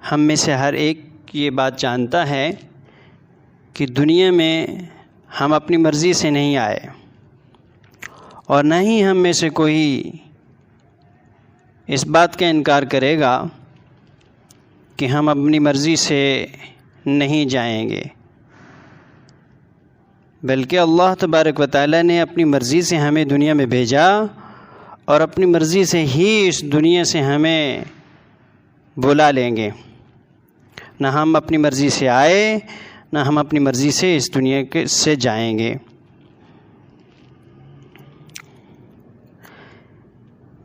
ہم میں سے ہر ایک یہ بات جانتا ہے کہ دنیا میں ہم اپنی مرضی سے نہیں آئے، اور نہ ہی ہم میں سے کوئی اس بات کا انکار کرے گا کہ ہم اپنی مرضی سے نہیں جائیں گے، بلکہ اللہ تبارک و تعالیٰ نے اپنی مرضی سے ہمیں دنیا میں بھیجا، اور اپنی مرضی سے ہی اس دنیا سے ہمیں بلا لیں گے۔ نہ ہم اپنی مرضی سے آئے، نہ ہم اپنی مرضی سے اس دنیا سے جائیں گے،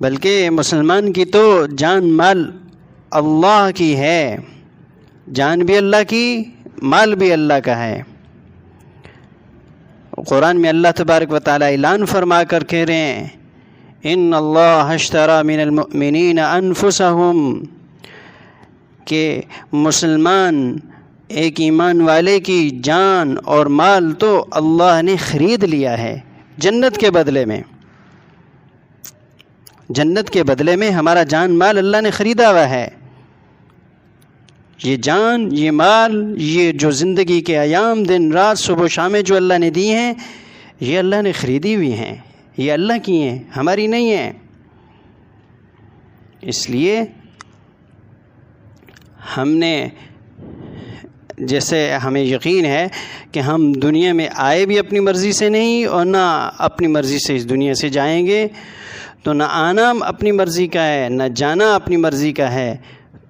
بلکہ مسلمان کی تو جان مال اللہ کی ہے، جان بھی اللہ کی، مال بھی اللہ کا ہے۔ قرآن میں اللہ تبارک و تعالیٰ اعلان فرما کر کہہ رہے ہیں ان اللہ اشتری من المؤمنین انفسہم، کہ مسلمان ایک ایمان والے کی جان اور مال تو اللہ نے خرید لیا ہے جنت کے بدلے میں۔ جنت کے بدلے میں ہمارا جان مال اللہ نے خریدا ہوا ہے۔ یہ جان، یہ مال، یہ جو زندگی کے ایام، دن رات، صبح و شامیں جو اللہ نے دی ہیں، یہ اللہ نے خریدی ہوئی ہیں، یہ اللہ کی ہیں، ہماری نہیں ہیں۔ اس لیے ہم نے، جیسے ہمیں یقین ہے کہ ہم دنیا میں آئے بھی اپنی مرضی سے نہیں، اور نہ اپنی مرضی سے اس دنیا سے جائیں گے، تو نہ آنا اپنی مرضی کا ہے، نہ جانا اپنی مرضی کا ہے،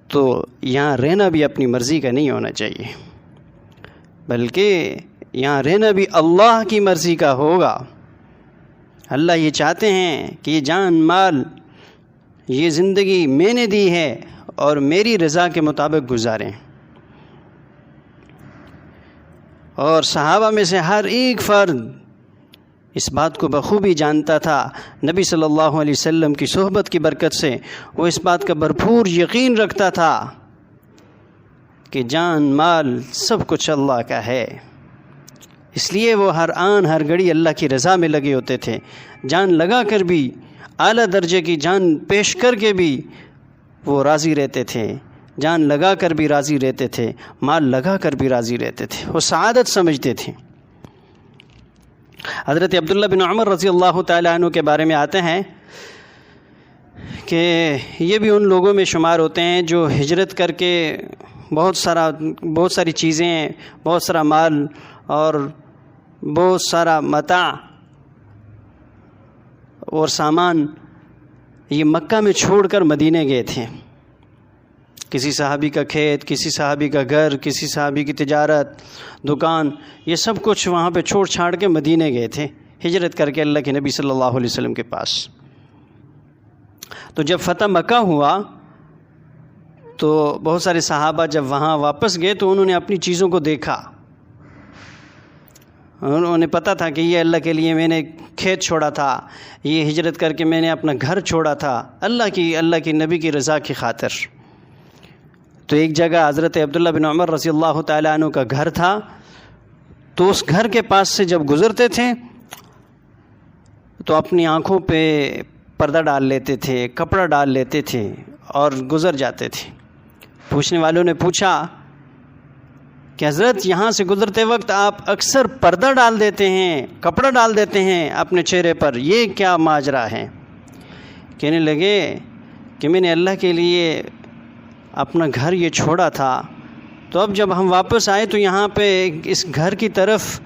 تو یہاں رہنا بھی اپنی مرضی کا نہیں ہونا چاہیے، بلکہ یہاں رہنا بھی اللہ کی مرضی کا ہوگا۔ اللہ یہ چاہتے ہیں کہ یہ جان مال، یہ زندگی میں نے دی ہے اور میری رضا کے مطابق گزاریں۔ اور صحابہ میں سے ہر ایک فرد اس بات کو بخوبی جانتا تھا۔ نبی صلی اللہ علیہ وسلم کی صحبت کی برکت سے وہ اس بات کا بھرپور یقین رکھتا تھا کہ جان مال سب کچھ اللہ کا ہے، اس لیے وہ ہر آن ہر گھڑی اللہ کی رضا میں لگے ہوتے تھے، جان لگا کر بھی، اعلیٰ درجے کی جان پیش کر کے بھی وہ راضی رہتے تھے، جان لگا کر بھی راضی رہتے تھے، مال لگا کر بھی راضی رہتے تھے، وہ سعادت سمجھتے تھے۔ حضرت عبداللہ بن عمر رضی اللہ تعالیٰ عنہ کے بارے میں آتے ہیں کہ یہ بھی ان لوگوں میں شمار ہوتے ہیں جو ہجرت کر کے بہت ساری چیزیں، بہت سارا مال اور بہت سارا متاع اور سامان یہ مکہ میں چھوڑ کر مدینے گئے تھے۔ کسی صحابی کا کھیت، کسی صحابی کا گھر، کسی صحابی کی تجارت، دکان، یہ سب کچھ وہاں پہ چھوڑ چھاڑ کے مدینے گئے تھے، ہجرت کر کے اللہ کے نبی صلی اللہ علیہ وسلم کے پاس۔ تو جب فتح مکہ ہوا تو بہت سارے صحابہ جب وہاں واپس گئے تو انہوں نے اپنی چیزوں کو دیکھا، انہوں نے پتہ تھا کہ یہ اللہ کے لیے میں نے کھیت چھوڑا تھا، یہ ہجرت کر کے میں نے اپنا گھر چھوڑا تھا اللہ کی نبی کی رضا کی خاطر۔ تو ایک جگہ حضرت عبداللہ بن عمر رضی اللہ تعالیٰ عنہ کا گھر تھا، تو اس گھر کے پاس سے جب گزرتے تھے تو اپنی آنکھوں پہ پردہ ڈال لیتے تھے، کپڑا ڈال لیتے تھے اور گزر جاتے تھے۔ پوچھنے والوں نے پوچھا کہ حضرت یہاں سے گزرتے وقت آپ اکثر پردہ ڈال دیتے ہیں، کپڑا ڈال دیتے ہیں اپنے چہرے پر، یہ کیا ماجرا ہے؟ کہنے لگے کہ میں نے اللہ کے لیے اپنا گھر یہ چھوڑا تھا، تو اب جب ہم واپس آئے تو یہاں پہ اس گھر کی طرف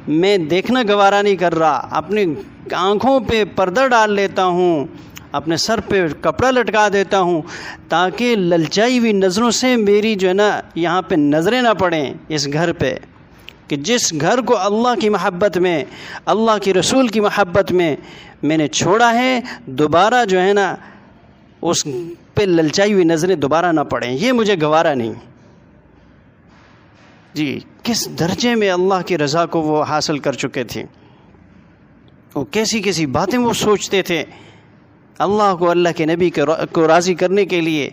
میں دیکھنا گوارا نہیں کر رہا، اپنی آنکھوں پہ پردہ ڈال لیتا ہوں، اپنے سر پہ کپڑا لٹکا دیتا ہوں تاکہ للچائی ہوئی نظروں سے میری جو ہے نا یہاں پہ نظریں نہ پڑیں اس گھر پہ، کہ جس گھر کو اللہ کی محبت میں، اللہ کی رسول کی محبت میں نے چھوڑا ہے، دوبارہ جو ہے نا اس پہ للچائی ہوئی نظریں دوبارہ نہ پڑیں، یہ مجھے گوارا نہیں۔ جی کس درجے میں اللہ کی رضا کو وہ حاصل کر چکے تھے، وہ کیسی کیسی باتیں وہ سوچتے تھے اللہ کو، اللہ کے نبی کو راضی کرنے کے لیے،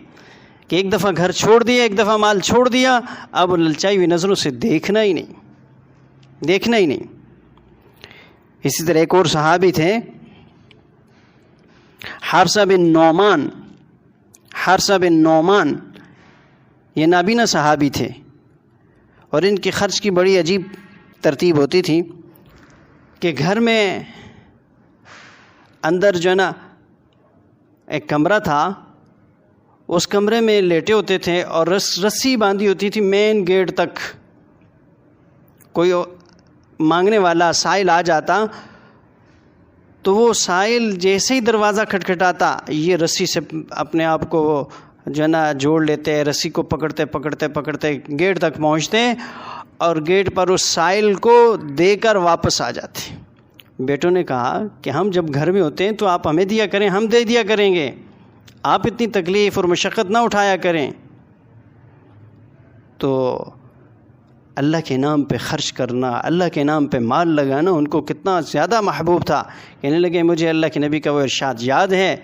کہ ایک دفعہ گھر چھوڑ دیا، ایک دفعہ مال چھوڑ دیا، اب للچائی ہوئی نظروں سے دیکھنا ہی نہیں۔ اسی طرح ایک اور صحابی تھے حارثہ بن نعمان، یہ نابینا صحابی تھے اور ان کی خرچ کی بڑی عجیب ترتیب ہوتی تھی کہ گھر میں اندر جو ہے نا ایک کمرہ تھا، اس کمرے میں لیٹے ہوتے تھے اور رسی باندھی ہوتی تھی مین گیٹ تک. کوئی مانگنے والا سائل آ جاتا تو وہ سائل جیسے ہی دروازہ کھٹکھٹاتا یہ رسی سے اپنے آپ کو جو ہے نا جوڑ لیتے، رسی کو پکڑتے پکڑتے پکڑتے گیٹ تک پہنچتے اور گیٹ پر اس سائل کو دے کر واپس آ جاتے. بیٹوں نے کہا کہ ہم جب گھر میں ہوتے ہیں تو آپ ہمیں دیا کریں، ہم دے دیا کریں گے، آپ اتنی تکلیف اور مشقت نہ اٹھایا کریں. تو اللہ کے نام پہ خرچ کرنا، اللہ کے نام پہ مال لگانا ان کو کتنا زیادہ محبوب تھا. کہنے لگے مجھے اللہ کے نبی کا وہ ارشاد یاد ہے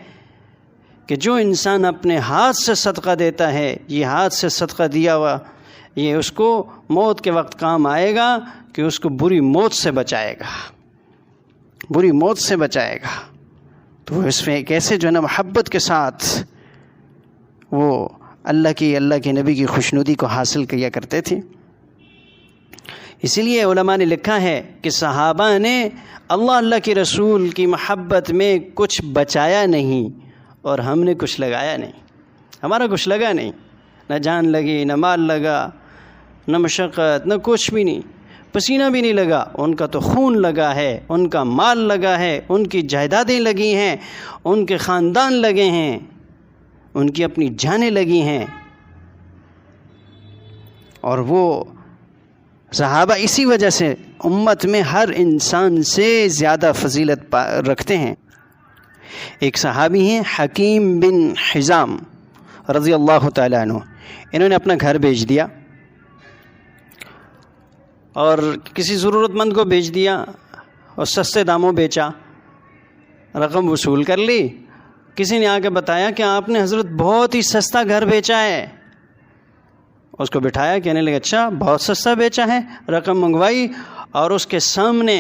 کہ جو انسان اپنے ہاتھ سے صدقہ دیتا ہے، یہ ہاتھ سے صدقہ دیا ہوا یہ اس کو موت کے وقت کام آئے گا کہ اس کو بری موت سے بچائے گا، بری موت سے بچائے گا. تو اس میں کیسے جو ہے نا محبت کے ساتھ وہ اللہ کے نبی کی خوشنودی کو حاصل کیا کرتے تھے. اسی لیے علماء نے لکھا ہے کہ صحابہ نے اللہ کے رسول کی محبت میں کچھ بچایا نہیں اور ہم نے کچھ لگایا نہیں. ہمارا کچھ لگا نہیں، نہ جان لگی، نہ مال لگا، نہ مشقت، نہ کچھ بھی نہیں، پسینہ بھی نہیں لگا. ان کا تو خون لگا ہے، ان کا مال لگا ہے، ان کی جائیدادیں لگی ہیں، ان کے خاندان لگے ہیں، ان کی اپنی جانیں لگی ہیں. اور وہ صحابہ اسی وجہ سے امت میں ہر انسان سے زیادہ فضیلت رکھتے ہیں. ایک صحابی ہیں حکیم بن حزام رضی اللہ تعالیٰ عنہ. انہوں نے اپنا گھر بیچ دیا اور کسی ضرورت مند کو بیچ دیا اور سستے داموں بیچا، رقم وصول کر لی. کسی نے آ کے بتایا کہ آپ نے حضرت بہت ہی سستا گھر بیچا ہے. اس کو بٹھایا، کہنے لگے اچھا بہت سستا بیچا ہے. رقم منگوائی اور اس کے سامنے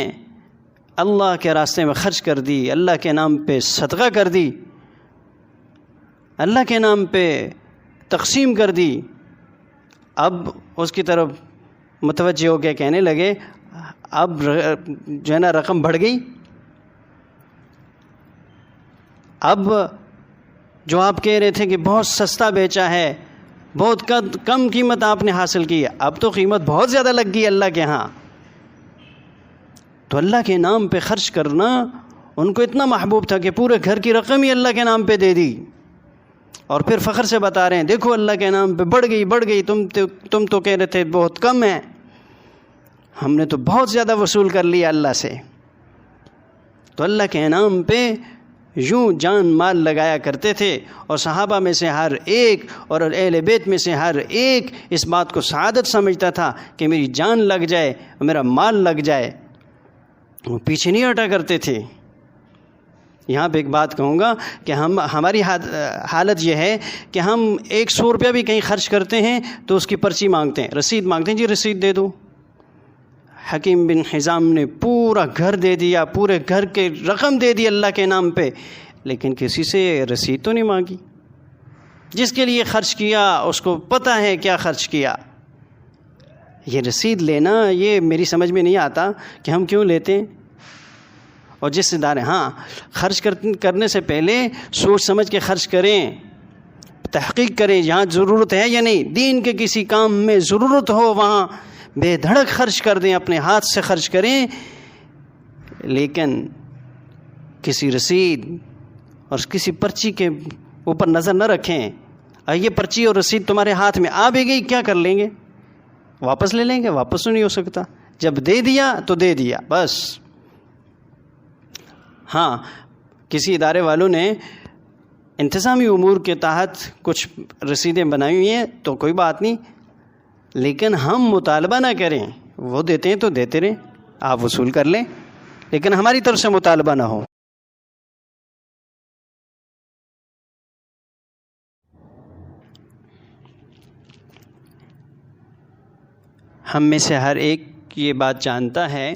اللہ کے راستے میں خرچ کر دی، اللہ کے نام پہ صدقہ کر دی، اللہ کے نام پہ تقسیم کر دی. اب اس کی طرف متوجہ ہو کے کہنے لگے اب جو ہے نا رقم بڑھ گئی، اب جو آپ کہہ رہے تھے کہ بہت سستا بیچا ہے، بہت کم قیمت آپ نے حاصل کی، اب تو قیمت بہت زیادہ لگ گئی اللہ کے ہاں. تو اللہ کے نام پہ خرچ کرنا ان کو اتنا محبوب تھا کہ پورے گھر کی رقم ہی اللہ کے نام پہ دے دی اور پھر فخر سے بتا رہے ہیں دیکھو اللہ کے نام پہ بڑھ گئی، تم تو کہہ رہے تھے بہت کم ہے، ہم نے تو بہت زیادہ وصول کر لیا اللہ سے. تو اللہ کے نام پہ یوں جان مال لگایا کرتے تھے. اور صحابہ میں سے ہر ایک اور اہل بیت میں سے ہر ایک اس بات کو سعادت سمجھتا تھا کہ میری جان لگ جائے میرا مال لگ جائے. وہ پیچھے نہیں ہٹا کرتے تھے. یہاں پہ ایک بات کہوں گا کہ ہماری حالت یہ ہے کہ ہم 100 روپیہ بھی کہیں خرچ کرتے ہیں تو اس کی پرچی مانگتے ہیں، رسید مانگتے ہیں، جی رسید دے دو. حکیم بن حزام نے پورا گھر دے دیا، پورے گھر کے رقم دے دی اللہ کے نام پہ، لیکن کسی سے رسید تو نہیں مانگی. جس کے لیے خرچ کیا اس کو پتہ ہے کیا خرچ کیا. یہ رسید لینا یہ میری سمجھ میں نہیں آتا کہ ہم کیوں لیتے ہیں. اور جس ادارے خرچ کرنے سے پہلے سوچ سمجھ کے خرچ کریں، تحقیق کریں یہاں ضرورت ہے یا نہیں. دین کے کسی کام میں ضرورت ہو وہاں بے دھڑک خرچ کر دیں، اپنے ہاتھ سے خرچ کریں، لیکن کسی رسید اور کسی پرچی کے اوپر نظر نہ رکھیں. یہ پرچی اور رسید تمہارے ہاتھ میں آ بھی گئی، کیا کر لیں گے؟ واپس لے لیں گے؟ واپس تو نہیں ہو سکتا. جب دے دیا تو دے دیا بس. کسی ادارے والوں نے انتظامی امور کے تحت کچھ رسیدیں بنائی ہوئی ہیں تو کوئی بات نہیں، لیکن ہم مطالبہ نہ کریں. وہ دیتے ہیں تو دیتے رہیں، آپ وصول کر لیں، لیکن ہماری طرف سے مطالبہ نہ ہو. ہم میں سے ہر ایک یہ بات جانتا ہے